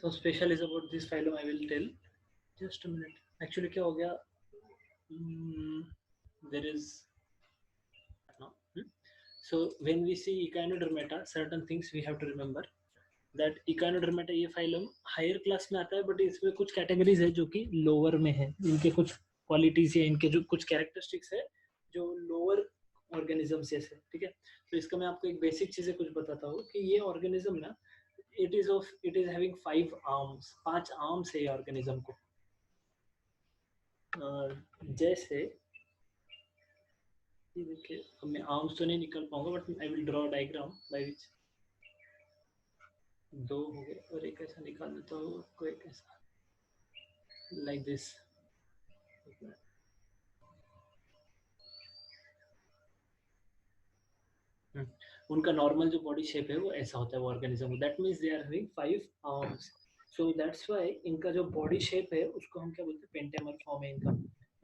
So special is about this phylum I will tell. Just a minute. Actually क्या हो गया? There is no. So when we see Echinodermata, certain things we have to remember. That Echinodermata ये phylum higher class में आता है, but इसमें कुछ categories है जो कि लोअर में है. इनके कुछ क्वालिटीज या इनके जो कुछ कैरेक्टरिस्टिक्स है जो लोअर ऑर्गेनिज्म से है. ठीक है. तो इसका मैं आपको एक बेसिक चीजें कुछ बताता हूँ कि ये ऑर्गेनिज्म ना it is having 5 arms. 5 arms है ये ऑर्गेनिज्म को. जैसे ये देखिए, अब मैं आर्म्स तो नहीं निकल पाऊंगा, but I will draw diagram by which 2 हो गए और एक ऐसा निकाल देता हूँ आपको, एक ऐसा लाइक दिस. उनका नॉर्मल जो बॉडी शेप है वो ऐसा होता है वो organism. That means they are having 5 arms. So that's why इनका जो बॉडी शेप है उसको हम क्या बोलते हैं, पेंटामर फॉर्म है इनका.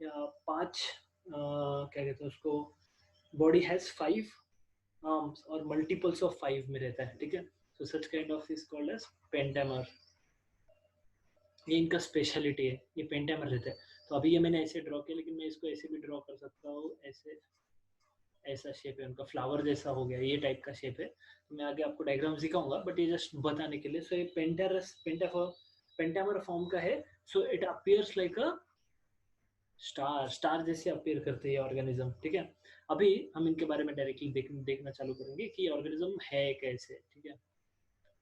या 5 क्या कहते हैं उसको, बॉडी हैज 5 आर्म्स और मल्टीपल्स ऑफ 5 में रहता है. ठीक है. So such kind of is called as pentamer. ये इनका स्पेशलिटी है, ये पेंटामर रहता है. तो अभी ये मैंने ऐसे ड्रॉ किया, लेकिन मैं इसको ऐसे भी ड्रॉ कर सकता हूँ. ऐसे ऐसा शेप है उनका, फ्लावर जैसा हो गया, ये टाइप का शेप है. तो मैं आगे आपको डायग्राम दिखाऊंगा, बट ये जस्ट बताने के लिए. सो ये पेंटामर फॉर्म का है. So it appears like a star जैसे अपीयर करते हैं ऑर्गेनिज्म. ठीक है. अभी हम इनके बारे में डायरेक्टली देखना चालू करेंगे कि ऑर्गेनिज्म है कैसे. ठीक है.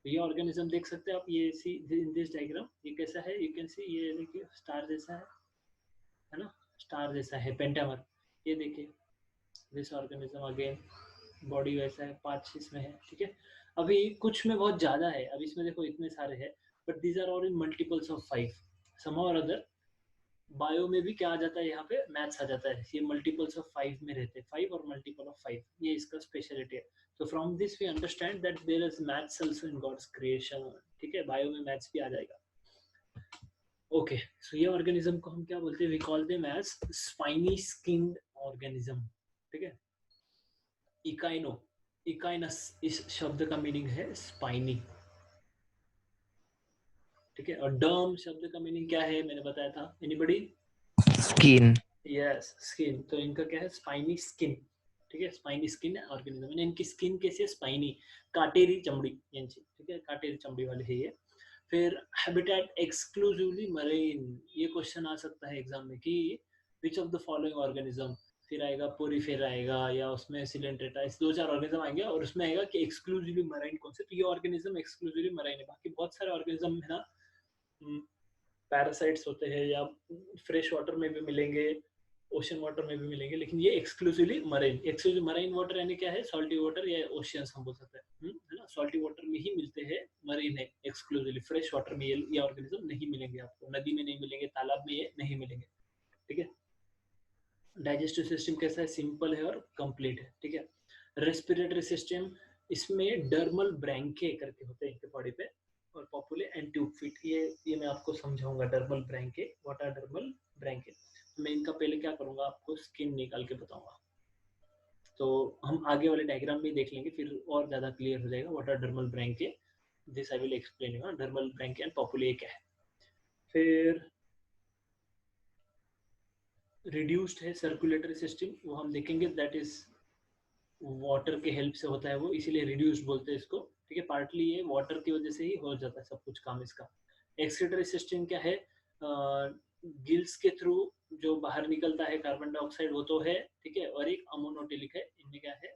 ये ऑर्गेनिज्म देख सकते हैं आप, ये सी इन दिस डायग्राम ये कैसा है. यू कैन सी, ये देखिए स्टार जैसा है ना, स्टार जैसा है पेंटामर. ये देखिए दिस ऑर्गेनिज्म अगेन बॉडी वैसा है, 5 इसमें है. ठीक है. अभी कुछ में बहुत ज्यादा है, अब इसमें देखो इतने सारे हैं, but these are all in multiples of 5. Somehow और अदर बायो में भी क्या आ जाता है, यहाँ पे मैथ्स आ जाता है. ये मल्टीपल्स ऑफ 5 में रहते हैं, 5 और मल्टीपल ऑफ 5, ये इसका स्पेशलिटी है. तो from this we understand that there is maths also in God's creation. ठीक है. बायो में मैथ्स भी आ जाएगा. ओके. सो ये ऑर्गेनिज्म को हम क्या बोलते हैं, we call them as spiny skinned organism. ठीक है. इकाइनो, इकाइनस इस शब्द का मीनिंग है स्पाइनी. ठीक है. और डर्म शब्द का मीनिंग क्या है, मैंने बताया था. एनीबडी? स्किन. Yes, skin. तो इनका क्या है, स्पाइनी स्किन. ठीक है. Spiny skin organism. इनकी स्किन कैसी है, स्पाइनी, काटेरी चमड़ी यांची. ठीक है. काटेरी चमड़ी वाले है ये. फिर हैबिटेट एक्सक्लूसिवली मरीन. ये क्वेश्चन आ सकता है एग्जाम में कि विच ऑफ द फॉलोइंग ऑर्गेनिज्म, फिर आएगा पोरीफेरा आएगा या उसमें सिलेंट्रेटा, इस 2-4 ऑर्गेनिज्म आएंगे और उसमें आएगा कि एक्सक्लूसिवली मराइन कौन से. तो ये ऑर्गेनिज्म एक्सक्लूसिवली मराइन है. बाकी बहुत सारे ऑर्गेनिज्म है ना, पैरासाइट्स होते हैं या फ्रेश वाटर में भी मिलेंगे, ओशन वाटर में भी मिलेंगे, लेकिन ये exclusively marine. Exclusive marine water यानी क्या है, सॉल्टी वाटर या ओशियंस हम बोल सकते हैं, है ना. सॉल्टी वाटर में ही मिलते हैं, मरीन है एक्सक्लूसिवली. फ्रेश वाटर में ये ऑर्गेनिज्म नहीं मिलेंगे आपको, नदी में नहीं मिलेंगे, तालाब में ये नहीं मिलेंगे. ठीक है. डाइजेस्टिव सिस्टम कैसा है, सिंपल है और कंप्लीट है. ठीक है. रेस्पिरेटरी सिस्टम, इसमें डर्मल ब्रैंके करके होते हैं इनके बॉडी पे, और पॉपुले एंड ट्यूब फिट. ये मैं आपको समझाऊंगा डर्मल ब्रैंके, व्हाट आर डर्मल ब्रैंके. मैं इनका पहले क्या करूंगा, आपको स्किन निकाल के बताऊंगा. तो हम आगे वाले डायग्राम में देख लेंगे, फिर और ज्यादा क्लियर हो जाएगा. What are dermal branchiae, this I will explain you. Dermal branchiae and papulae क्या है. फिर रिड्यूस्ड है सर्कुलेटरी सिस्टम, वो हम देखेंगे. दैट इज वाटर के हेल्प से होता है वो, इसीलिए रिड्यूस्ड बोलते हैं इसको. ठीक है. पार्टली ये वाटर की वजह से ही हो जाता है सब कुछ काम इसका. एक्सक्रीटरी सिस्टम क्या है, गिल्स के थ्रू जो बाहर निकलता है कार्बन डाइऑक्साइड, वो तो है. ठीक है. और एक अमोनोटिलिक है, इनमें क्या है,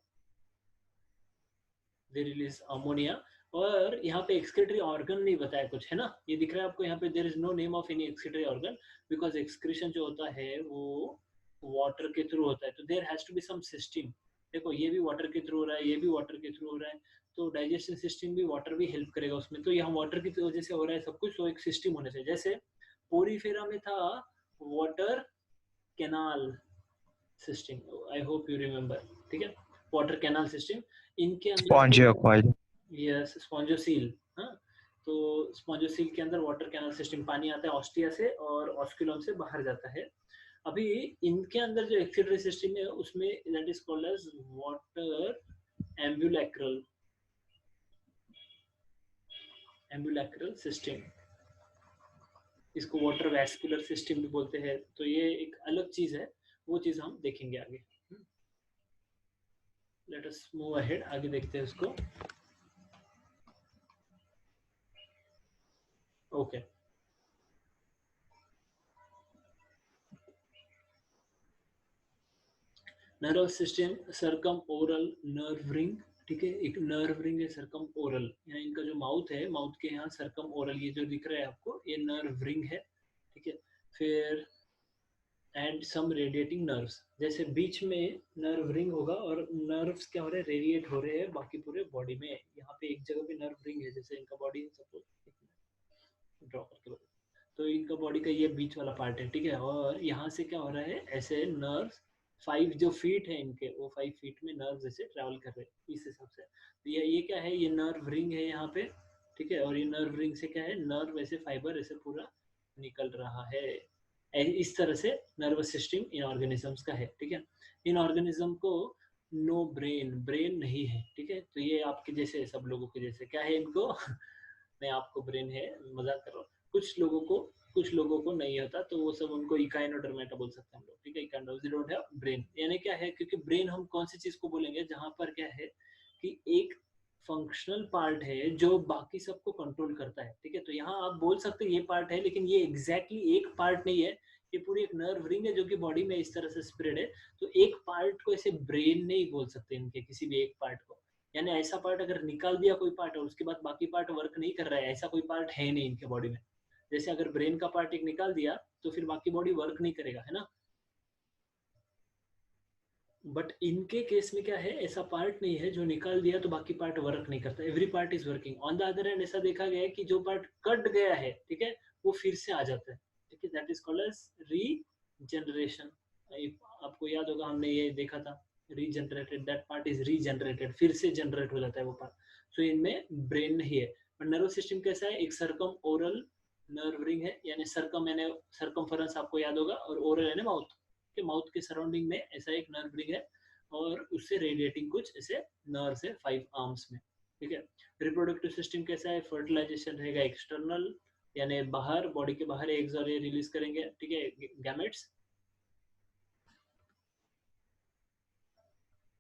दे रिलीज अमोनिया. और यहाँ पे एक्सक्रीटरी ऑर्गन नहीं बताया कुछ, है ना. ये दिख रहा है आपको यहाँ पे, there is no name of any excretory organ, because excretion जो होता है वो वाटर के थ्रू होता है. तो there has to be some system. देखो ये भी वाटर के थ्रू हो रहा है, ये भी वाटर के थ्रू हो रहा है, तो डाइजेशन सिस्टम भी वाटर भी हेल्प करेगा उसमें. तो यहाँ वाटर की वजह से हो रहा है सब कुछ, तो एक सिस्टम होना चाहिए. जैसे पोरीफेरा में था water canal system, I hope you remember. ठीक है. Water canal system. इनके अंदर स्पॉन्जियोकॉइल. Yes, spongocoel. हाँ. तो स्पॉन्जोसील के अंदर वाटर कैनल सिस्टम, पानी आता है ऑस्टिया से और ऑस्कुलम से बाहर जाता है. अभी इनके अंदर जो एक्सक्रीटरी सिस्टम है उसमें that is called as water ambulacral system. इसको वाटर वैस्कुलर सिस्टम भी बोलते हैं, तो ये एक अलग चीज है, वो चीज हम देखेंगे आगे। लेट अस मूव अहेड, आगे देखते हैं उसको। Okay, nerve system, circumoral nerve ring, ठीक है, एक नर्व रिंग है सरकम ओरल, यहाँ इनका जो माउथ है, माउथ के यहाँ सरकम ओरल ये जो दिख रहा है आपको, ये नर्व रिंग है, ठीक है। फिर एंड सम रेडिएटिंग नर्व्स, जैसे बीच में नर्व रिंग होगा और नर्व्स क्या हो रहे हैं, रेडिएट हो रहे हैं बाकी पूरे बॉडी में। यहाँ पे एक जगह पे नर्व रिंग है, जैसे इनका बॉडी है, सपोज ड्रॉ करके बता, तो इनका बॉडी का ये बीच वाला पार्ट है, ठीक है। और यहाँ से क्या हो रहा है, ऐसे नर्व्स 5 जो फीट है इनके, वो 5 फीट में नर्व्स ऐसे ट्रैवल कर रहे हैं इस हिसाब से। तो ये क्या है, ये नर्व रिंग है यहाँ पे, ठीक है। और ये नर्व रिंग से क्या है, नर्व ऐसे फाइबर ऐसे पूरा निकल रहा है। इस तरह से नर्वस सिस्टम इन ऑर्गेनिजम्स का है, ठीक है। इन ऑर्गेनिज्म को नो ब्रेन, ब्रेन नहीं है, ठीक है। तो ये आपके जैसे सब लोगों के जैसे क्या है इनको मैं आपको ब्रेन है, मजाक कर रहा हूँ। कुछ लोगों को नहीं होता, तो वो सब उनको इकाइनोडर्मेटा बोल सकते हैं हम लोग, ठीक है। इकाइनोडर्मेटा डोंट हैव ब्रेन, यानी क्या है, क्योंकि ब्रेन हम कौन सी चीज को बोलेंगे जहां पर क्या है कि एक फंक्शनल पार्ट है जो बाकी सबको कंट्रोल करता है, ठीक है। तो यहाँ आप बोल सकते हैं ये पार्ट है, लेकिन ये एग्जैक्टली एक पार्ट नहीं है, ये पूरी एक नर्व रिंग है जो कि बॉडी में इस तरह से स्प्रेड है। तो एक पार्ट को ऐसे ब्रेन नहीं बोल सकते इनके, किसी भी एक पार्ट को। यानी ऐसा पार्ट अगर निकाल दिया कोई पार्ट और उसके बाद बाकी पार्ट वर्क नहीं कर रहा है, ऐसा कोई पार्ट है नहीं इनके बॉडी में। जैसे अगर ब्रेन का पार्ट एक निकाल दिया तो फिर बाकी बॉडी वर्क नहीं करेगा, है ना। बट इनके केस में क्या है, ऐसा पार्ट नहीं है जो निकाल दिया तो बाकी पार्ट वर्क नहीं करता, every part is working. On the other hand ऐसा देखा गया है कि जो पार्ट कट गया है, ठीक है, वो फिर से आ जाता है, ठीक है। That is called as regeneration. आपको याद होगा हमने ये देखा था, regenerated, that part is regenerated, फिर से जनरेट हो जाता है वो पार्ट। सो इनमें ब्रेन नहीं है। पर नर्व सिस्टम कैसा है, एक सरकम ओरल नर्व रिंग है, यानी सरकम यानी सरकमफेरेंस आपको याद होगा, और ओरल यानी माउथ के, माउथ के सराउंडिंग में ऐसा एक नर्व रिंग है, और उससे रेडिएटिंग कुछ ऐसे नर्व्स है 5 आर्म्स में, ठीक है। रिप्रोडक्टिव सिस्टम कैसा है, फर्टिलाइजेशन रहेगा एक्सटर्नल, यानी बाहर, बॉडी के बाहर एग्स और ये रिलीज करेंगे, ठीक है, गैमेट्स।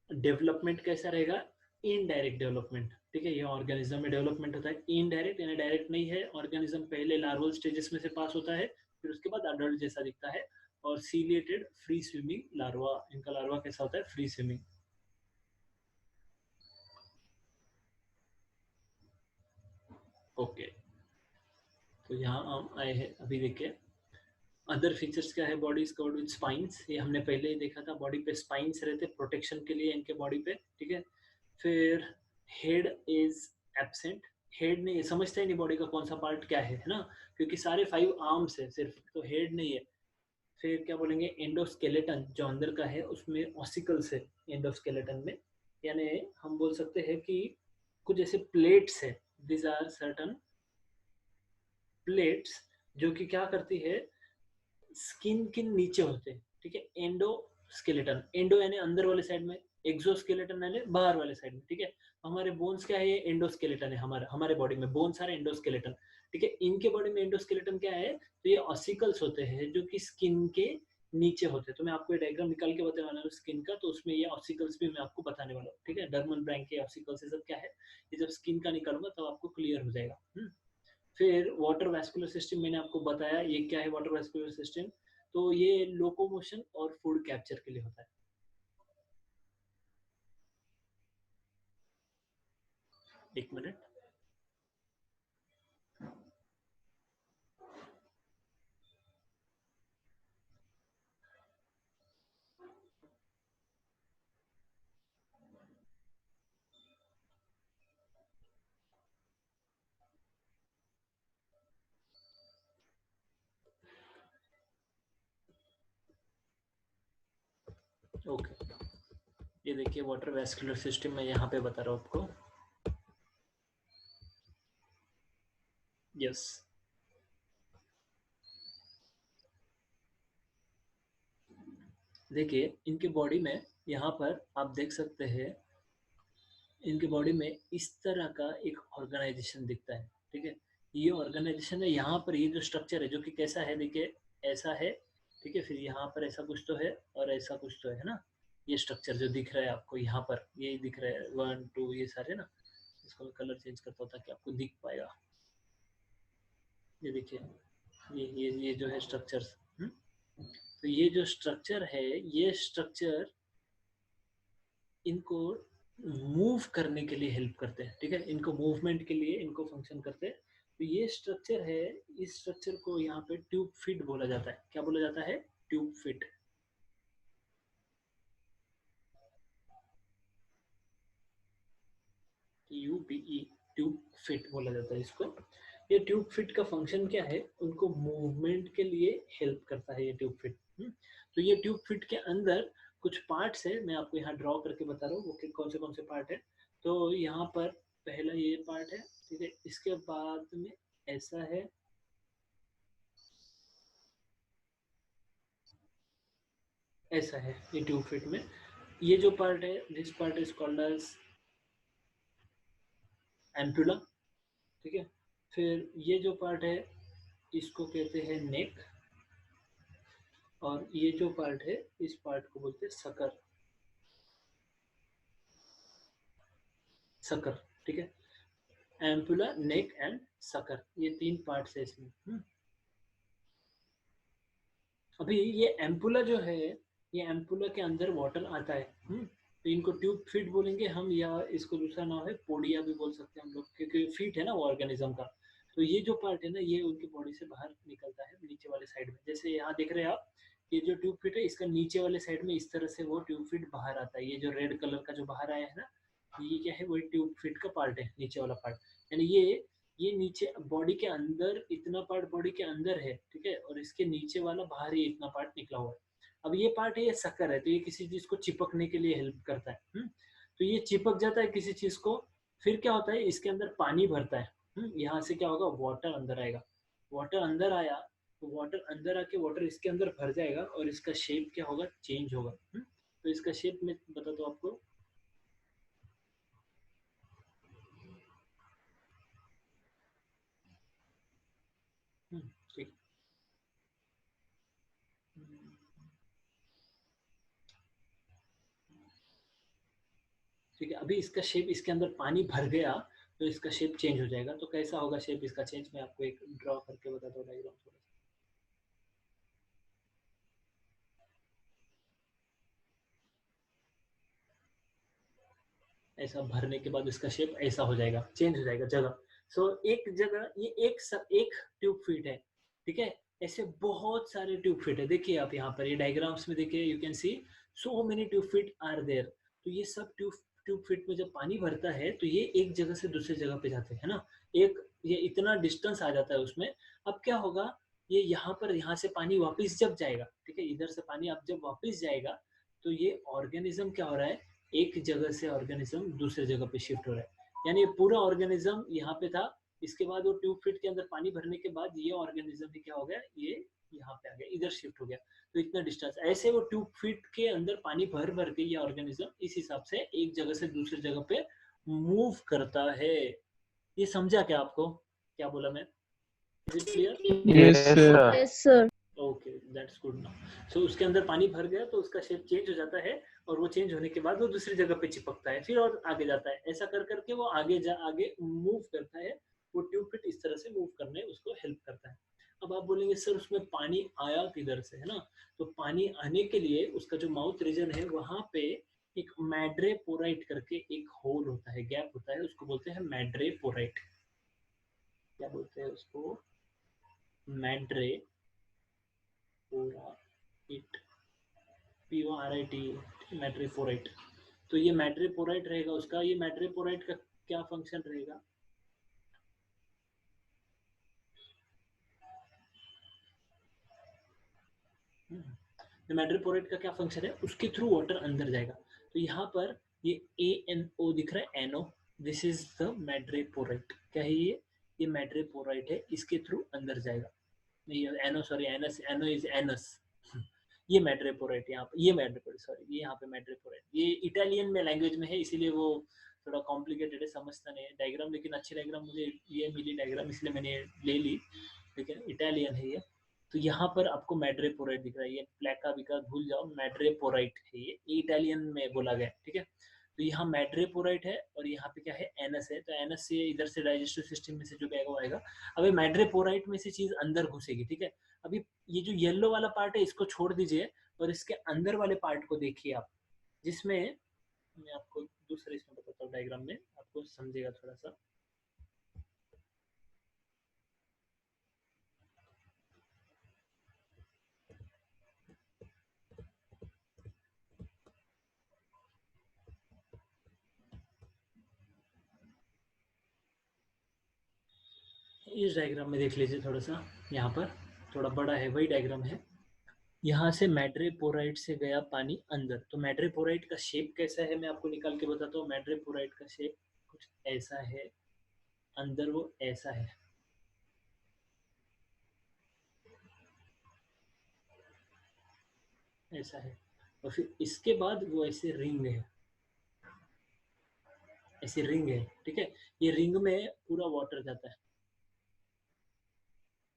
डेवलपमेंट कैसा रहेगा, इनडायरेक्ट डेवलपमेंट, ठीक है। ये ऑर्गेनिज्म में डेवलपमेंट होता है इनडायरेक्ट, यानी डायरेक्ट नहीं है। ऑर्गेनिज्म पहले लार्वल स्टेजेस में से पास होता है, फिर उसके बाद अडल्ट जैसा दिखता है। और सीलिएटेड फ्री स्विमिंग लार्वा, इनका लार्वा कैसा होता है, फ्री स्विमिंग। ओके, तो यहाँ हम आए हैं, अभी देखिए अदर फीचर्स क्या है, body is covered with spines, ये हमने पहले ही देखा था, बॉडी पे स्पाइंस रहते प्रोटेक्शन के लिए इनके बॉडी पे, ठीक है। फिर हेड इज एब्सेंट, हेड नहीं, समझते ही नहीं बॉडी का कौन सा पार्ट क्या है ना, क्योंकि सारे 5 आर्म्स है सिर्फ, तो हेड नहीं है। फिर क्या बोलेंगे, एंडोस्केलेटन जो अंदर का है उसमें ऑसिकल्स है एंडोस्केलेटन में, यानी हम बोल सकते हैं कि कुछ ऐसे प्लेट्स है, दिस आर सर्टन प्लेट्स जो कि क्या करती है, स्किन के नीचे होते हैं, ठीक है। एंडोस्केलेटन, एंडो यानी अंदर वाले साइड में, एक्सोस्केलेटन यानी बाहर वाले साइड में, ठीक है। हमारे बोन्स क्या है, ये एंडोस्केलेटन है, हमारे बॉडी में बोन सारे एंडोस्केलेटन, ठीक है। इनके बॉडी में एंडोस्केलेटन क्या है, तो ये ऑसिकल्स होते हैं जो कि स्किन के नीचे होते हैं। तो मैं आपको ये डायग्राम निकाल के बताने वाला हूँ स्किन का, तो उसमें ये ऑसिकल्स भी मैं आपको बताने वाला हूँ, ठीक है। डर्मल ब्रैंकी ऑसिकल्स ये सब क्या है, ये जब स्किन का निकालूंगा तब आपको क्लियर हो जाएगा। फिर वाटर वैस्कुलर सिस्टम मैंने आपको बताया, ये क्या है वाटर वैस्कुलर सिस्टम, तो ये लोकोमोशन और फूड कैप्चर के लिए होता है। एक मिनट, ओके। ये देखिए वाटर वैस्कुलर सिस्टम मैं यहाँ पे बता रहा हूँ आपको, यस। देखिए इनके बॉडी में, यहाँ पर आप देख सकते हैं, इनके बॉडी में इस तरह का एक ऑर्गेनाइजेशन दिखता है, ठीक है। ये ऑर्गेनाइजेशन है, यहाँ पर ये जो स्ट्रक्चर है जो कि कैसा है, देखिए ऐसा है, ठीक है, फिर यहाँ पर ऐसा कुछ तो है और ऐसा कुछ तो है ना, ये स्ट्रक्चर जो दिख रहा है आपको यहाँ पर, ये दिख रहा है 1 2 ये सारे ना, इसको मैं कलर चेंज करता हूँ ताकि आपको दिख पाएगा। ये देखिए, ये जो है स्ट्रक्चर्स, तो ये जो स्ट्रक्चर है, ये स्ट्रक्चर इनको मूव करने के लिए हेल्प करते हैं, ठीक है, इनको मूवमेंट के लिए इनको फंक्शन करते हैं। तो ये स्ट्रक्चर है, इस स्ट्रक्चर को यहाँ पे ट्यूब फिट बोला जाता है। क्या बोला जाता है? Tube fit. TUBE, tube fit बोला जाता है इसको। ये ट्यूब फिट का फंक्शन क्या है? उनको मूवमेंट के लिए हेल्प करता है ये ट्यूब फिट। तो ये ट्यूब फिट के अंदर कुछ पार्ट्स है, मैं आपको यहाँ ड्रॉ करके बता रहा हूँ वो कौन से पार्ट है। तो यहाँ पर पहला ये पार्ट है, ठीक है, इसके बाद में ऐसा है, ऐसा है ये ट्यूब फिट में। ये जो पार्ट है, this part is called as ampulla, ठीक है। फिर ये जो पार्ट है इसको कहते हैं नेक, और ये जो पार्ट है इस पार्ट को बोलते हैं सकर, सकर, ठीक है। एम्पुला, नेक एंड सकर, ये 3 पार्ट्स है इसमें। अभी ये एम्पुला जो है, ये एम्पुला के अंदर वाटर आता है, तो इनको ट्यूब फीट बोलेंगे हम, या इसको दूसरा नाम है पोडिया भी बोल सकते हैं हम लोग, क्योंकि फीट है ना वो ऑर्गेनिज्म का। तो ये जो पार्ट है ना, ये उनकी बॉडी से बाहर निकलता है नीचे वाले साइड में, जैसे यहाँ देख रहे हैं आप, ये जो ट्यूब फीट है इसका नीचे वाले साइड में इस तरह से वो ट्यूब फीट बाहर आता है। ये जो रेड कलर का जो बाहर आया है ना, ये क्या है, वही ट्यूब फीट का पार्ट है, नीचे वाला पार्ट। यानी ये नीचे बॉडी के अंदर इतना पार्ट बॉडी के अंदर है, ठीक है, और इसके नीचे वाला बाहर ही इतना पार्ट निकला हुआ है। अब ये पार्ट है, ये सकर है, तो ये किसी चीज को चिपकने के लिए हेल्प करता है। तो ये चिपक जाता है किसी चीज को, फिर क्या होता है, इसके अंदर पानी भरता है। यहाँ से क्या होगा, वाटर अंदर आएगा, वाटर अंदर आया तो वाटर अंदर आके वाटर इसके अंदर भर जाएगा, और इसका शेप क्या होगा, चेंज होगा। तो इसका शेप मैं बताता हूँ आपको। ठीक, ठीक है, अभी इसका शेप, इसके अंदर पानी भर गया तो इसका शेप चेंज हो जाएगा। तो कैसा होगा शेप इसका चेंज, मैं आपको एक ड्रॉ करके बताता हूँ डायग्राम थोड़ा सा। ऐसा भरने के बाद इसका शेप ऐसा हो जाएगा, चेंज हो जाएगा जगह। सो एक जगह ये एक ट्यूब फिट है, ठीक है। ऐसे बहुत सारे ट्यूब फिट है, देखिए आप यहाँ पर ये डायग्राम्स में देखिए, you can see so many tube fit are there. तो ये सब ट्यूब फिट में जब पानी भरता है तो ये एक जगह से दूसरी जगह पे जाते हैं ना, एक ये इतना डिस्टेंस आ जाता है उसमें। अब क्या होगा, ये यहाँ पर, यहाँ से पानी वापस जब जाएगा, ठीक है, इधर से पानी अब जब वापस जाएगा तो ये ऑर्गेनिज्म क्या हो रहा है, एक जगह से ऑर्गेनिज्म दूसरे जगह पे शिफ्ट हो रहा है। यानी ये पूरा ऑर्गेनिज्म यहाँ पे था, इसके बाद वो ट्यूब फिट के अंदर पानी भरने के बाद ये ऑर्गेनिज्म भी क्या हो गया, ये यहाँ पे आ गया, इधर शिफ्ट हो गया। तो इतना डिस्टेंस, ऐसे वो ट्यूब फिट के अंदर पानी भर भर के ये ऑर्गेनिज्म इस हिसाब से एक जगह से दूसरी जगह पे मूव करता है। ये समझा क्या आपको, क्या बोला मैं? Is it clear? Yes, sir. Yes, sir. Okay, that's good now. So उसके अंदर पानी भर गया तो उसका शेप चेंज हो जाता है, और वो चेंज होने के बाद वो दूसरी जगह पे चिपकता है, फिर और आगे जाता है, ऐसा कर करके वो आगे मूव करता है। वो ट्यूब फिट इस तरह से मूव करने उसको हेल्प करता है। अब आप बोलेंगे सर उसमें पानी आया किधर से, है ना? तो पानी आने के लिए उसका जो माउथ रीजन है वहां पे एक मैड्रेपोराइट करके एक होल होता है, गैप होता है, उसको बोलते हैं मैड्रेपोराइट। क्या बोलते हैं उसको? मैड्रे पोराइट, PORIT, मैट्रिपोराइट। तो ये मैट्रिपोराइट रहेगा उसका, ये मैट्रिपोराइट का क्या फंक्शन रहेगा? मैट्रिपोराइट का क्या फंक्शन है, उसके थ्रू वाटर अंदर जाएगा। तो यहाँ पर ये ANO दिख रहा है, एनो, दिस इज द मैट्रिपोराइट। क्या है ये मैट्रिपोराइट है, इसके थ्रू अंदर जाएगा। ये एनो, सॉरी, एनस, एनो इज एनस। ये मैट्रिपोराइट, यहाँ पे ये मैट्रिपोराइट, सॉरी, ये यहाँ पे मैट्रिपोराइट, ये इटालियन में लैंग्वेज में है, इसीलिए वो थोड़ा कॉम्प्लिकेटेड है, समझता नहीं है डायग्राम, लेकिन अच्छी डायग्राम मुझे ये मिली डायग्राम, इसलिए मैंने ले ली, लेकिन इटालियन है ये। तो यहाँ पर आपको मैड्रेपोराइट दिख रहा है, ये प्लेका विका भूल जाओ, मैड्रेपोराइट है ये इटालियन में बोला गया, ठीक है। तो यहाँ मैड्रेपोराइट है और यहाँ पे क्या है, एनस है, तो एनस से इधर से डाइजेस्टिव सिस्टम में से जो गया वो आएगा। अब मैड्रेपोराइट में से चीज अंदर घुसेगी, ठीक है। अभी ये जो येलो वाला पार्ट है इसको छोड़ दीजिए और इसके अंदर वाले पार्ट को देखिए आप, जिसमें मैं आपको दूसरे इसमें बताता हूँ डायग्राम में, आपको समझेगा थोड़ा सा। इस डायग्राम में देख लीजिए थोड़ा सा, यहाँ पर थोड़ा बड़ा है, वही डायग्राम है। यहाँ से मैड्रेपोराइट से गया पानी अंदर, तो मैड्रेपोराइट का शेप कैसा है मैं आपको निकाल के बताता हूँ। मैड्रेपोराइट का शेप कुछ ऐसा है, अंदर वो ऐसा है, ऐसा है। और फिर इसके बाद वो ऐसे रिंग है, ऐसे रिंग है, ठीक है। ये रिंग में पूरा वाटर जाता है,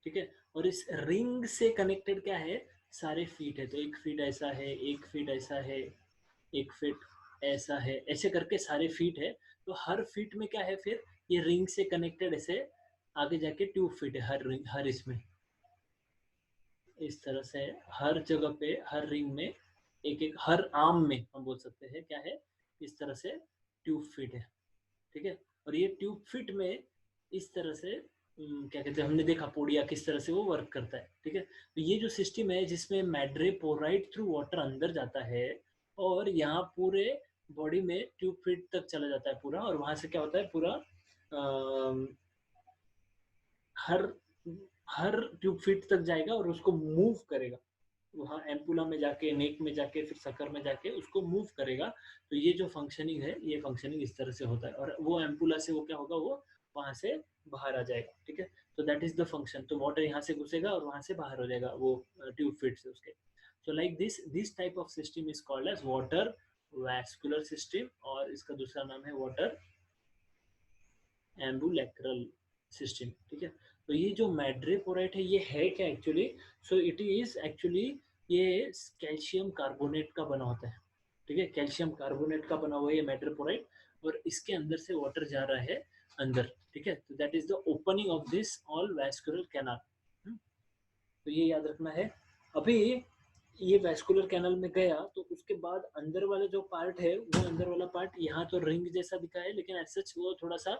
ठीक है। और इस रिंग से कनेक्टेड क्या है, सारे फीट है, तो एक फीट ऐसा है, एक फीट ऐसा है, एक फीट ऐसा है, ऐसे करके सारे फीट है। तो हर फीट में क्या है फिर, ये रिंग से कनेक्टेड ऐसे आगे जाके ट्यूब फीट है, हर रिंग, हर इसमें इस तरह से हर जगह पे, हर रिंग में एक एक, हर आर्म में हम बोल सकते हैं क्या है, इस तरह से ट्यूब फिट है, ठीक है। और ये ट्यूब फिट में इस तरह से क्या कहते हैं, हमने देखा पोडिया किस तरह से वो वर्क करता है, ठीक है। तो ये जो सिस्टम है जिसमें मैड्रेपोराइट थ्रू वाटर अंदर जाता है और यहाँ पूरे बॉडी में ट्यूब फिट तक चला जाता है पूरा, और वहां से क्या होता है पूरा हर हर ट्यूब फिट तक जाएगा और उसको मूव करेगा, वहाँ एम्पुला में जाके, नेक में जाके, फिर सकर में जाके उसको मूव करेगा। तो ये जो फंक्शनिंग है, ये फंक्शनिंग इस तरह से होता है, और वो एम्पुला से वो क्या होगा, वो वहां से बाहर आ जाएगा, ठीक है। तो दैट इज द फंक्शन, तो वाटर यहाँ से घुसेगा और वहां से बाहर हो जाएगा वो ट्यूब फिट से उसके। so like this type of system is called as water vascular system, और इसका दूसरा नाम है वाटर एम्बुलेक्रल सिस्टम, ठीक है। तो ये जो मैड्रेपोराइट है ये है क्या actually, so it is actually ये कैल्शियम कार्बोनेट का बना होता है, ठीक है। कैल्शियम कार्बोनेट का बना हुआ है ये मैड्रेपोराइट, और इसके अंदर से वाटर जा रहा है अंदर, ठीक है। तो that is the opening of this all vascular canal, तो ये याद रखना है। अभी ये वैस्कुलर कैनल में गया तो उसके बाद अंदर वाला जो पार्ट है, वो अंदर वाला पार्ट यहाँ तो रिंग जैसा दिखा है, लेकिन एज सच वो थोड़ा सा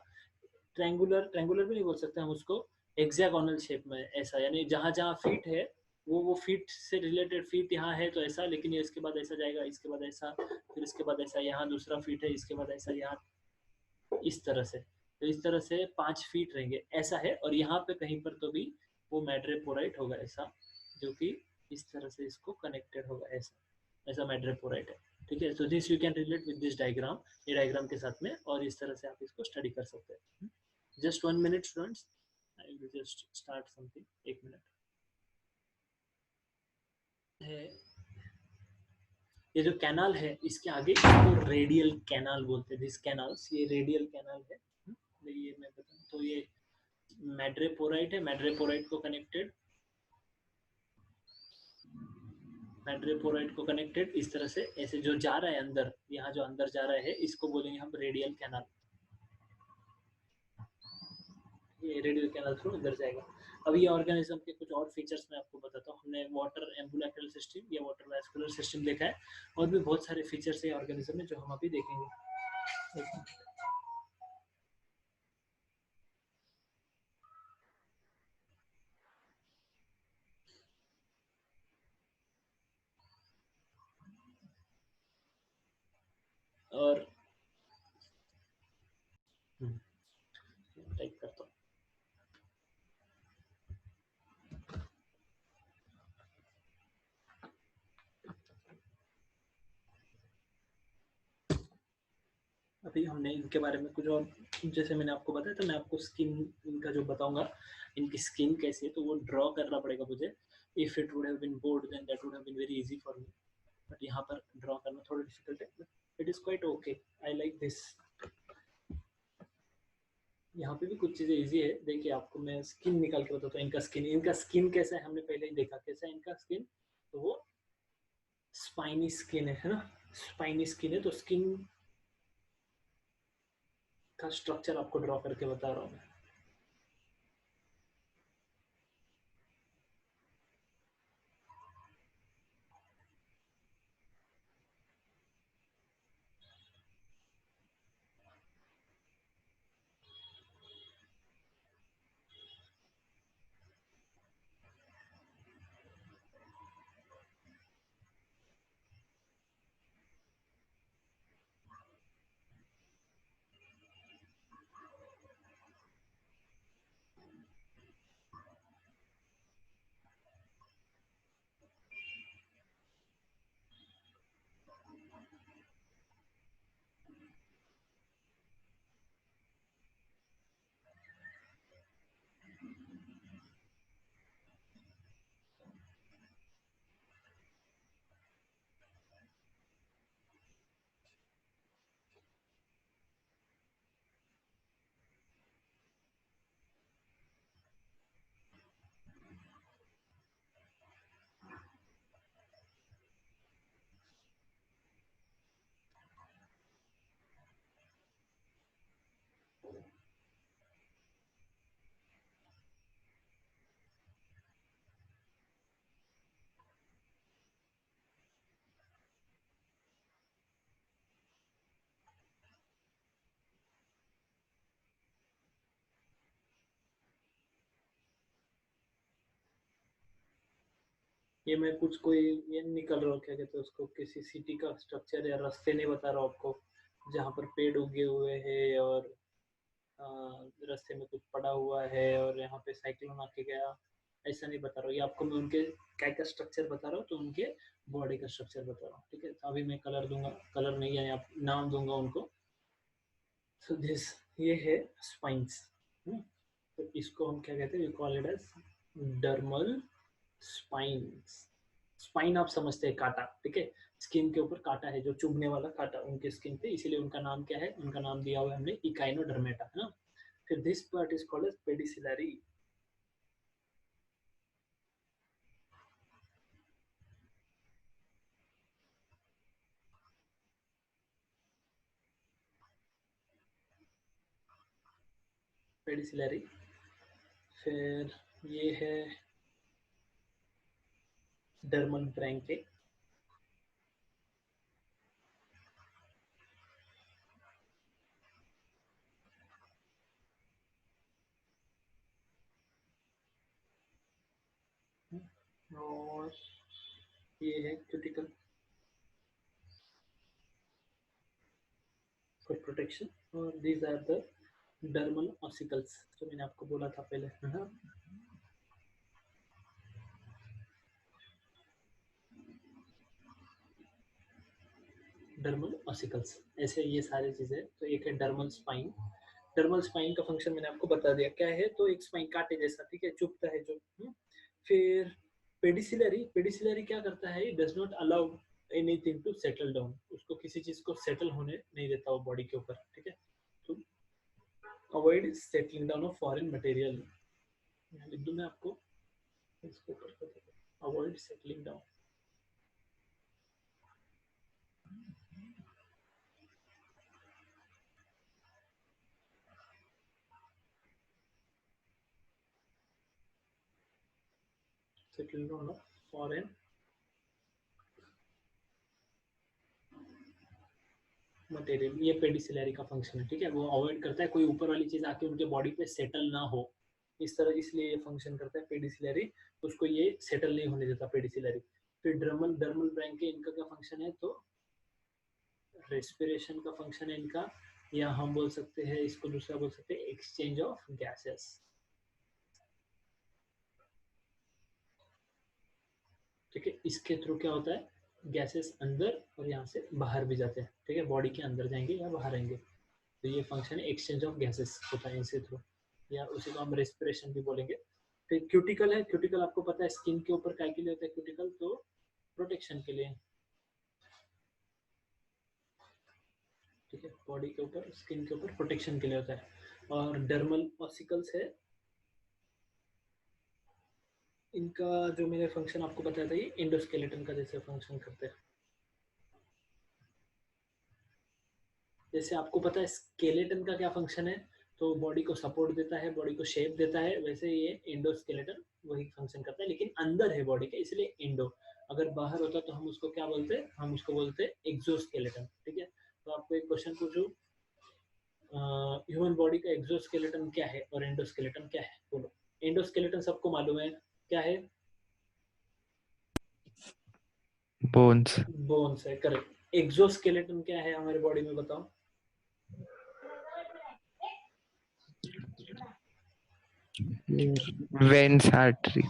ट्रैंगुलर, ट्रैंगुलर भी नहीं बोल सकते हम उसको, हेक्सागोनल शेप में ऐसा, यानी जहाँ जहाँ फीट है वो फीट से रिलेटेड, फीट यहाँ है तो ऐसा, लेकिन ये इसके बाद ऐसा जाएगा, इसके बाद ऐसा, फिर इसके बाद ऐसा, यहाँ दूसरा फीट है, इसके बाद ऐसा, यहाँ इस तरह से। तो इस तरह से 5 फीट रहेंगे ऐसा है, और यहाँ पे कहीं पर तो भी वो मैड्रेपोराइट होगा ऐसा, जो कि इस तरह से इसको कनेक्टेड होगा ऐसा, ऐसा मैड्रेपोराइट है, ठीक है। So this you can relate with this diagram, ये डायग्राम के साथ में, और इस तरह से आप इसको स्टडी कर सकते हैं। Just 1 minute students, I will just start something, 1 minute है। ये जो कैनाल है इसके आगे इसको रेडियल कैनाल बोलते हैं, दिस कैनाल्स, ये रेडियल कैनाल है। ये मैं बताऊं तो ये मैड्रेपोराइट है, मैड्रेपोराइट को कनेक्टेड, मैड्रेपोराइट को कनेक्टेड इस तरह से ऐसे जो जा रहा है अंदर, यहाँ जो अंदर जा रहा है इसको बोलेंगे हम रेडियल कैनाल, ये रेडियल कैनाल थ्रू अंदर जाएगा। अब ये ऑर्गेनिज्म के कुछ और फीचर्स मैं आपको बताता हूँ। हमने वाटर एम्बुलेक्रल सिस्टम या वाटर वैस्कुलर सिस्टम देखा है, और भी बहुत सारे फीचर्स है ऑर्गेनिज्म में जो हम अभी देखेंगे। और टाइप करता हूँ, अभी हमने इनके बारे में कुछ और, जैसे मैंने आपको बताया था, मैं आपको स्किन इनका जो बताऊंगा, इनकी स्किन कैसी है, तो वो ड्रॉ करना पड़ेगा मुझे। If it would have been board then that would have been very easy for me, but यहाँ पर ड्रॉ करना थोड़ा डिफिकल्ट है, it is quite okay, I like this. यहाँ पे भी कुछ चीजें इजी है। देखिए आपको मैं स्किन निकाल के बताता हूँ। इनका स्किन कैसा है हमने पहले ही देखा, कैसा है इनका स्किन। तो वो स्पाइनी स्किन है ना, स्पाइनी स्किन है। तो स्किन का स्ट्रक्चर आपको ड्रॉ करके बता रहा हूँ मैं। ये मैं कुछ कोई ये निकल रहा हूँ, क्या कहते हैं उसको, किसी सिटी का स्ट्रक्चर या रास्ते नहीं बता रहा हूँ आपको, जहाँ पर पेड़ उगे हुए हैं और रास्ते में कुछ पड़ा हुआ है और यहाँ पे साइक्लोन आके गया। ऐसा नहीं बता रहा हूँ, ये आपको मैं उनके क्या क्या स्ट्रक्चर बता रहा हूँ, तो उनके बॉडी का स्ट्रक्चर बता रहा हूँ। ठीक है, तो अभी मैं कलर दूंगा, कलर नहीं है, आप नाम दूंगा उनको। सो दिस, ये है स्पाइंस। तो इसको हम क्या कहते हैं, we call it as dermal spines. Spine आप समझते हैं कांटा, ठीक है, स्किन के ऊपर कांटा है जो चुभने वाला कांटा उनके स्किन पे, इसीलिए उनका नाम क्या है, उनका नाम दिया हुआ है हमने इकाइनोडर्मेटा, है ना। फिर this part is called as pedicellaria. Pedicellaria. फिर ये है डर्मल ब्रैंके। और ये है क्यूटिकल फॉर प्रोटेक्शन। और these are the dermal ossicles, जो मैंने आपको बोला था पहले, है ना। डर्मल ऑसिकल्स, ऐसे ये सारी चीजें। तो एक है डर्मल स्पाइन। डर्मल स्पाइन का फंक्शन मैंने आपको बता दिया क्या है, तो एक स्पाइन कांटे जैसा, ठीक है, चुभता है जो। फिर पेडिसिलरी, पेडिसिलरी क्या करता है, does not allow anything to settle down, उसको किसी चीज को सेटल होने नहीं देता वो बॉडी के ऊपर, ठीक है। तो avoid settling down of foreign material, लिख दूं मैं आपको इसके ऊपर, avoid settling down, settling down of foreign material, ये पेडिसिलरी का फंक्शन है, ठीक है। वो अवॉइड करता है कोई ऊपर वाली चीज आके उनके बॉडी पे सेटल ना हो, इस तरह, इसलिए ये फंक्शन करता है पेडिसिलरी, उसको ये सेटल नहीं होने देता पेडिसिलरी। फिर ड्रमल डर्मल ब्रैंके, इनका क्या फंक्शन है, तो रेस्पिरेशन का फंक्शन है इनका, या हम बोल सकते हैं इसको दूसरा बोल सकते हैं एक्सचेंज ऑफ गैसेस, ठीक है। इसके थ्रू क्या होता है, गैसेस अंदर और यहाँ से बाहर भी जाते हैं, ठीक है, बॉडी के अंदर जाएंगे या बाहर आएंगे। तो ये फंक्शन है एक्सचेंज ऑफ गैसेस होता है इनसे थ्रू, या उसी को हम रेस्पिरेशन भी बोलेंगे। फिर क्यूटिकल है, क्यूटिकल आपको पता है स्किन के ऊपर काय के लिए होता है क्यूटिकल, तो प्रोटेक्शन के लिए, ठीक है, बॉडी के ऊपर स्किन के ऊपर प्रोटेक्शन के लिए होता है। और डर्मल ऑसिकल्स है, इनका जो मैंने फंक्शन आपको बताया था ये एंडोस्केलेटन का जैसे फंक्शन करते हैं। जैसे आपको पता है स्केलेटन का क्या फंक्शन है, तो बॉडी को सपोर्ट देता है, बॉडी को शेप देता है, वैसे ये एंडोस्केलेटन वही फंक्शन करता है, लेकिन अंदर है बॉडी के इसलिए एंडो। अगर बाहर होता तो हम उसको क्या बोलते हैं, हम उसको बोलते हैं एक्सोस्केलेटन। ठीक है, तो आपको एक क्वेश्चन पूछूं, ह्यूमन बॉडी का एक्सोस्केलेटन क्या है और एंडोस्केलेटन क्या है, बोलो। एंडोस्केलेटन सबको मालूम है क्या है, bones, बोन्स है, करेक्ट। एक्सोस्केलेटन क्या है हमारी बॉडी में, बताओ। veins, artery,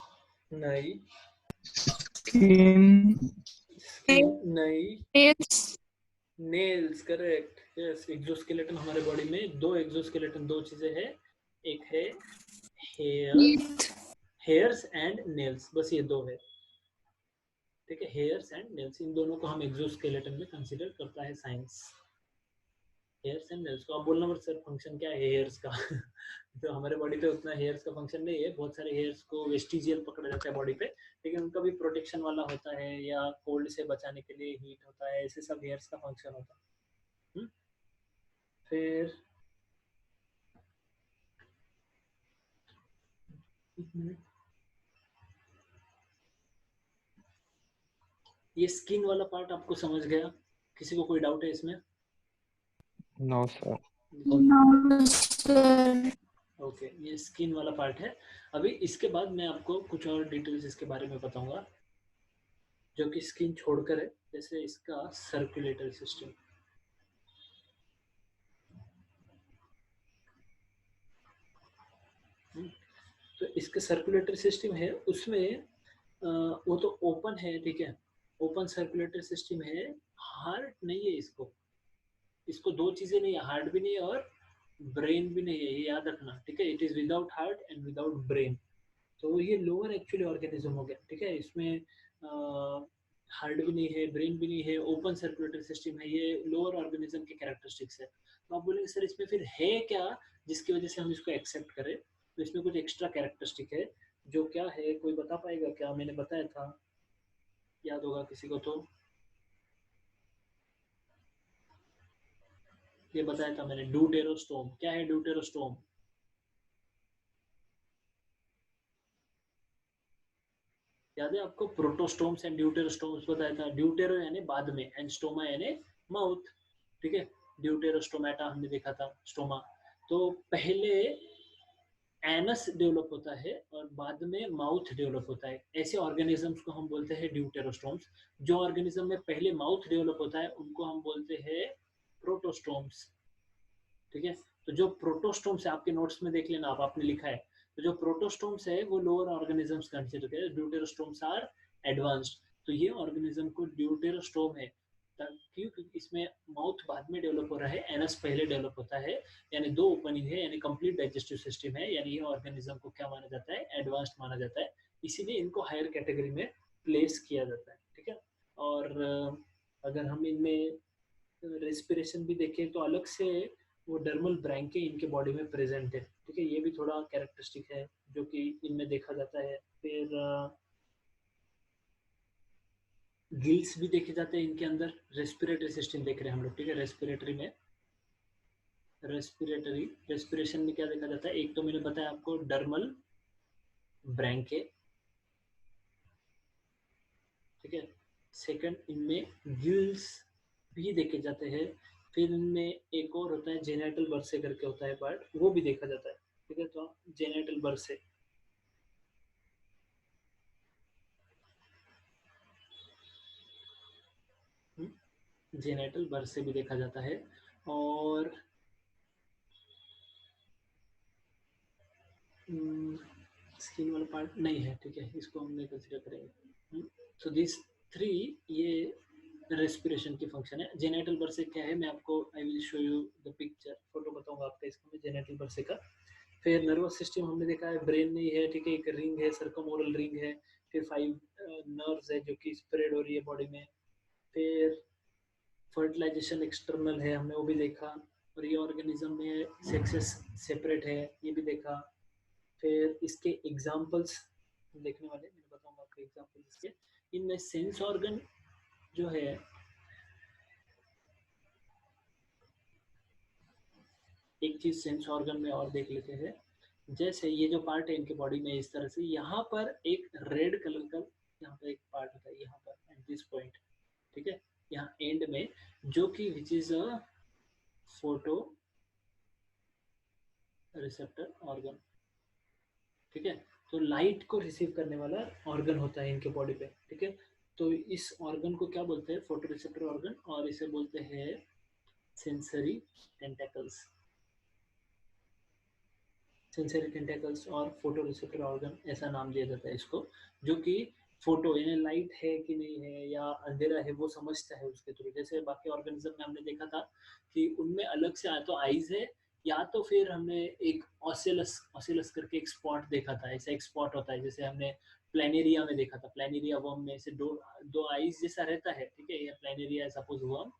नहीं, Skin. स्किन नहीं, Nails. Nails, correct. Yes, exoskeleton हमारे बॉडी में दो एक्सोस्केलेटन, दो चीजें हैं, एक है Teeth. हेयर्स एंड नेल्स, बस ये दो है। ठीक है, हेयर्स एंड नेल्स, इन दोनों को हम एक्सोस्केलेटन में कंसीडर करता है साइंस। हेयर्स एंड नेल्स को आप बोलना मत सर फंक्शन क्या है हेयर्स का तो हमारे बॉडी पे उतना हेयर्स का फंक्शन नहीं है, बहुत सारे हेयर्स को वेस्टिजियल पकड़ा जाता है बॉडी पे, लेकिन उनका भी प्रोटेक्शन वाला होता है या कोल्ड से बचाने के लिए हीट होता है, ऐसे सब हेयर्स का फंक्शन होता है। फिर ये स्किन वाला पार्ट आपको समझ गया, किसी को कोई डाउट है इसमें? no sir, No, sir. Okay, ये स्किन वाला पार्ट है। अभी इसके बाद मैं आपको कुछ और डिटेल्स इसके बारे में बताऊंगा जो कि स्किन छोड़कर है, जैसे इसका सर्कुलेटरी सिस्टम। तो इसका सर्कुलेटरी सिस्टम है, उसमें वो तो ओपन है, ठीक है, ओपन सर्कुलेटरी सिस्टम है, हार्ट नहीं है इसको, इसको दो चीजें नहीं है, हार्ट भी नहीं है और ब्रेन भी नहीं है, ये याद रखना। ठीक है, it is without heart and without brain. तो ये लोअर एक्चुअली ऑर्गेनिज्म हो गया। ठीक है, इसमें हार्ट भी नहीं है, ब्रेन भी नहीं है, ओपन सर्कुलेटरी सिस्टम है, ये लोअर ऑर्गेनिज्म के कैरेक्टरिस्टिक्स है। तो आप बोलेंगे सर इसमें फिर है क्या जिसकी वजह से हम इसको एक्सेप्ट करें, तो इसमें कुछ एक्स्ट्रा कैरेक्टरिस्टिक है, जो क्या है कोई बता पाएगा क्या? मैंने बताया था, याद होगा किसी को तो, ये बताया था मैंने, ड्यूटेरोस्टोम। क्या है ड्यूटेरोस्टोम? याद है आपको? प्रोटोस्टोम्स एंड ड्यूटेरोस्टोम्स बताया था। ड्यूटेरो यानी बाद में एंड स्टोमा यानी माउथ। ठीक है, ड्यूटेरोस्टोमेटा हमने देखा था, स्टोमा। तो पहले एनस डेवलप होता है और बाद में माउथ डेवलप होता है, ऐसे ऑर्गेनिजम्स को हम बोलते हैं ड्यूटेरोस्टोम्स। जो ऑर्गेनिज्म में पहले माउथ डेवलप होता है उनको हम बोलते हैं प्रोटोस्टोम्स। ठीक है, तो जो प्रोटोस्टोम्स है आपके नोट्स में देख लेना आप, आपने लिखा है, तो जो प्रोटोस्टोम्स है वो लोअर ऑर्गेनिजम्स कंसीडर करें, ड्यूटेरोस्टोम्स आर एडवांस्ड। तो ये ऑर्गेनिज्म को ड्यूटेरोस्टोम है, क्योंकि इसमें माउथ बाद में डेवलप हो रहा है, एनस पहले डेवलप होता है, यानी दो ओपनिंग है, यानी कंप्लीट डाइजेस्टिव सिस्टम है, यानी ये ऑर्गेनिज्म को क्या माना जाता है, एडवांस्ड माना जाता है, इसीलिए इनको हायर कैटेगरी में प्लेस किया जाता है। ठीक है, और अगर हम इनमें रेस्पिरेशन भी देखें तो अलग से वो डर्मल ब्रैंके इनके बॉडी में प्रेजेंट है। ठीक है, ये भी थोड़ा कैरेक्टरिस्टिक है जो कि इनमें देखा जाता है। फिर गिल्स भी देखे जाते हैं इनके अंदर। रेस्पिरेटरी सिस्टम देख रहे हैं हम लोग। ठीक है, रेस्पिरेटरी में, रेस्पिरेशन में क्या देखा जाता है, एक तो मैंने बताया आपको डर्मल ब्रैंके। ठीक है, सेकंड इनमें गिल्स भी देखे जाते हैं। फिर इनमें एक और होता है जेनेटल बर्से करके होता है पार्ट, वो भी देखा जाता है। ठीक है, तो जेनेटल बर्से, जेनेटल बर्से भी देखा जाता है। और स्किन वाला पार्ट नहीं है, ठीक है, इसको हम नहीं कंसिडर करेंगे। सो दिस थ्री, ये रेस्पिरेशन की फंक्शन है। जेनेटल बर्से क्या है, मैं आपको आई will show you the picture, photo बताऊंगा आपका इसका मैं जेनेटल बर्से का। फिर नर्वस सिस्टम हमने देखा है, ब्रेन नहीं है, ठीक है, एक रिंग है, सर्कमोरल रिंग है। फिर 5 नर्व्स है जो कि स्प्रेड हो रही है बॉडी में। फिर फर्टिलाइजेशन एक्सटर्नल है, हमने वो भी देखा। और ये ऑर्गेनिज्म में सेक्सेस सेपरेट है, ये भी देखा। फिर इसके एग्जांपल्स देखने वाले, मैं बताऊंगा आपको एग्जांपल्स इसके। इनमें सेंस ऑर्गन जो है, एक चीज सेंस ऑर्गन में और देख लेते हैं। जैसे ये जो पार्ट है इनके बॉडी में इस तरह से, यहाँ पर एक रेड कलर का यहाँ पर एक पार्ट होता है, यहाँ पर एट दिस पॉइंट, ठीक है, यहाँ एंड में, जो कि which is a photo receptor organ, ठीक है। तो लाइट को रिसीव करने वाला ऑर्गन होता है इनके बॉडी पे, ठीक है। तो इस ऑर्गन को क्या बोलते हैं? फोटो रिसेप्टर ऑर्गन, और इसे बोलते हैं सेंसरी टेंटेकल्स। सेंसरी टेंटेकल्स और फोटो रिसेप्टर ऑर्गन, ऐसा नाम दिया जाता है इसको, जो कि फोटो यानी लाइट है कि नहीं है या अंधेरा है वो समझता है उसके थ्रू। जैसे बाकी ऑर्गेनिज्म में हमने देखा था कि उनमें अलग से या तो आईज है, या तो फिर हमने एक ऑसिलस ऑसिलस करके एक स्पॉट देखा था, ऐसा एक स्पॉट होता है, जैसे हमने प्लेनेरिया में देखा था। प्लेनेरिया वर्म में से दो दो आईज जैसा रहता है, ठीक है, या प्लेनेरिया सपोज वर्म,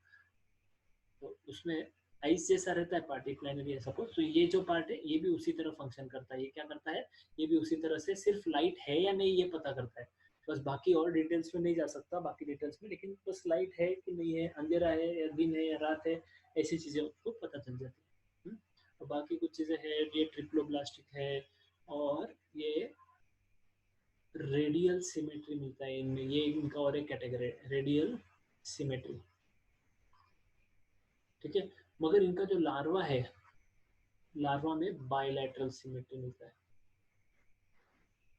तो उसमें आइस जैसा रहता है पार्ट, एक प्लेनरी है सपोज। तो ये जो पार्ट है ये भी उसी तरह फंक्शन करता है। ये क्या करता है? ये भी उसी तरह से सिर्फ लाइट है या नहीं ये पता करता है, बस बाकी और डिटेल्स में नहीं जा सकता, बाकी डिटेल्स में, लेकिन बस लाइट है कि नहीं है, अंधेरा है या दिन है या रात है, ऐसी चीजें उसको पता चल जाती है। और बाकी कुछ चीजें है, ये ट्रिप्लोब्लास्टिक है, और ये रेडियल सिमेट्री मिलता है इनमें, ये इनका और एक कैटेगरी है, रेडियल सिमेट्री, ठीक है। मगर इनका जो लार्वा है, लार्वा में बायलैटरल सिमेट्री मिलता है,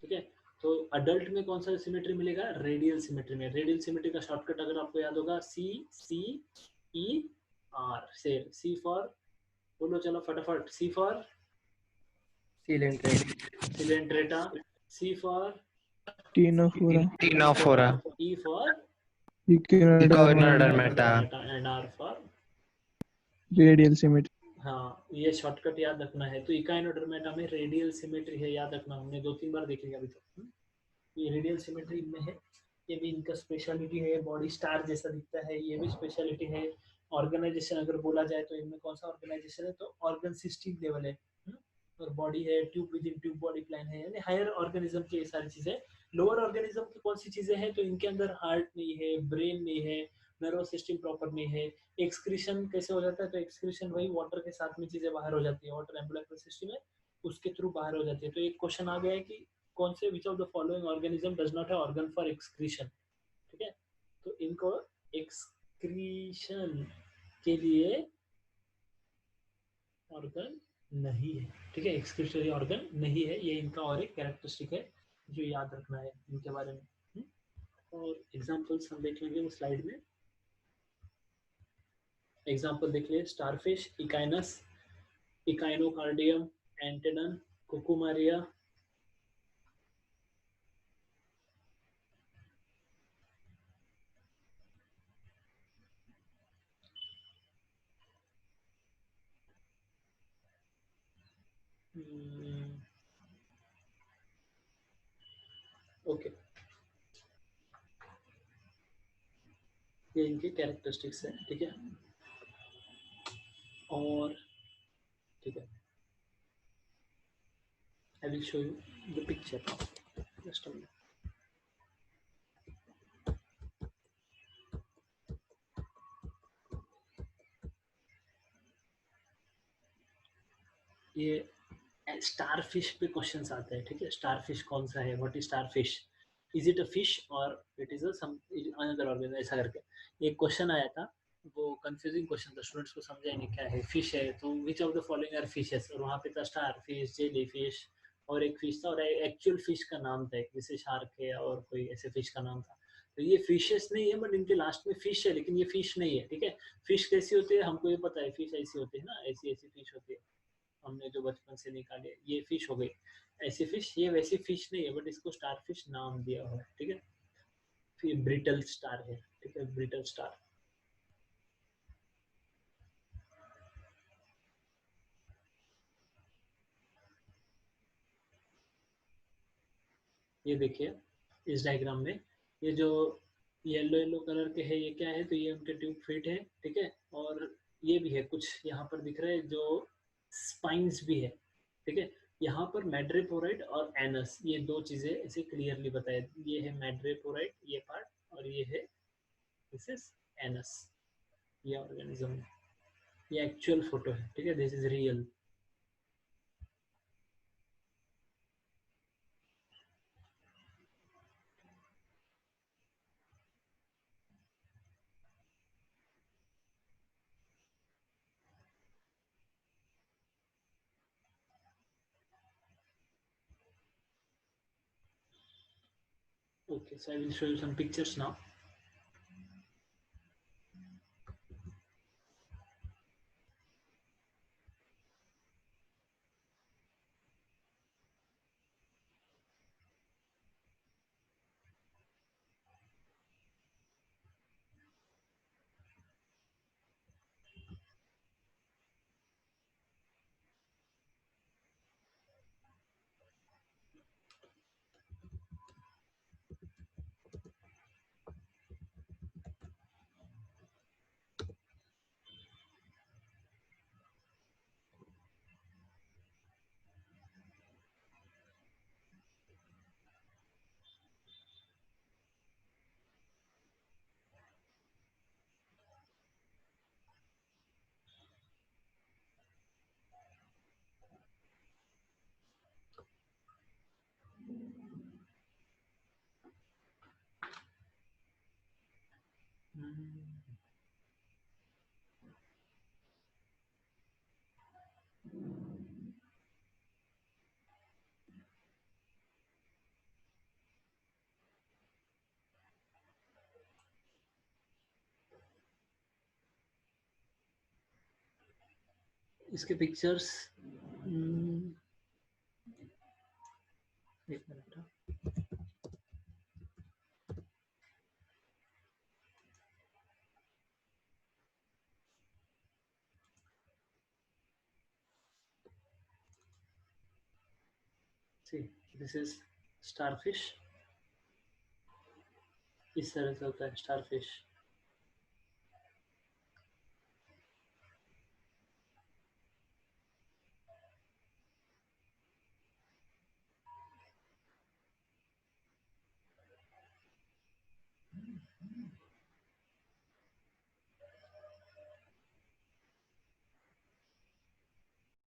ठीक है। तो अडल्ट में कौन सा सिमेट्री मिलेगा? रेडियल सिमेट्री में। रेडियल सिमेट्री का शॉर्टकट अगर आपको याद होगा, सी सी ई आर, शेर, सी फॉर, बोलो चलो फटाफट, C for Coelenterata, C for Ctenophora, Ctenophora, E for Echinodermata, Echinodermata, and R for radial symmetry. हाँ, ये शॉर्टकट याद रखना है। तो इकाइनोडर्मेटा में रेडियल सिमेट्री है, याद रखना, हमने 2-3 बार देख लिया अभी तक। ये रेडियल सिमेट्री में है, ये भी इनका स्पेशलिटी है। बॉडी स्टार जैसा दिखता है, ये भी स्पेशलिटी है। ऑर्गेनाइजेशन अगर बोला जाए तो इनमें कौन सा ऑर्गेनाइजेशन है? तो ऑर्गन सिस्टम लेवल है। और बॉडी है, tube with in tube body plan है, यानी हायर ऑर्गेनिज्म की ये सारी चीजें। लोअर ऑर्गेनिज्म की कौन सी चीजें हैं? तो इनके अंदर हार्ट नहीं है, ब्रेन नहीं है, नर्वस सिस्टम प्रॉपर नहीं है। एक्सक्रीशन कैसे हो जाता है? तो एक्सक्रीशन वही वाटर के साथ में चीजें बाहर हो जाती है, वाटर एम्बुलेक्रल सिस्टम है उसके थ्रू बाहर हो जाती है। तो एक क्वेश्चन आ गया है कि कौन से विच of the following organism does not have organ for excretion, ठीक है। तो इनको एक्सक्रीशन के लिए ऑर्गन नहीं है, ठीक है, एक्सक्रीटरी ऑर्गन नहीं है। ये इनका और एक कैरेक्टरिस्टिक है जो याद रखना है इनके बारे में। और एग्जांपल्स हम देख लेंगे वो स्लाइड में। एग्जांपल देख लिए, starfish, Echinus, Echinocardium, Antedon, Cucumaria, okay, ये इनके कैरेक्टरिस्टिक्स है, ठीक है। और ठीक है, I will show you the picture just a minute. ये स्टारफिश पे क्वेश्चंस आते हैं, ठीक है। स्टारफिश कौन सा है? What is starfish? Is it a fish or it is a some another organism, ऐसा करके एक क्वेश्चन आया था। वो कंफ्यूजिंग क्वेश्चन था, स्टूडेंट्स को समझा ही नहीं क्या है। फिश है तो which of the following are fishes, और वहाँ पे था स्टार फिश, जेली फिश, और एक फिश था, और एक्चुअल फिश का नाम था जैसे शार्क है और कोई ऐसे फिश का नाम था। तो ये फिशेस नहीं है, बट इनके लास्ट में फिश है, लेकिन ये फिश नहीं है, ठीक है। फिश कैसी होती है हमको ये पता है, फिश ऐसी होती है ना, ऐसी ऐसी फिश होती है, हमने जो बचपन से निकाले, ये फिश हो गई ऐसी फिश। ये वैसी फिश नहीं है, बट इसको स्टार फिश नाम दिया हुआ है, ठीक है। फिर ब्रिटल स्टार है, ठीक है, ब्रिटल स्टार। ये देखिए इस डायग्राम में, ये जो येलो येलो कलर के है ये क्या है? तो ये उनके ट्यूब फिट है, ठीक है। और ये भी है कुछ यहाँ पर दिख रहे हैं जो स्पाइंस भी है, ठीक है। यहाँ पर मैड्रेपोराइट और एनस, ये दो चीजें ऐसे क्लियरली बताए, ये है मैड्रेपोराइट ये पार्ट, और ये है दिस इज एनस, ये ऑर्गेनिज्म है, ये एक्चुअल फोटो है, ठीक है, this is real. Okay, so I will show you some pictures now. इसके पिक्चर्स, एक minute, see this is starfish, इस तरह से होता है स्टारफिश।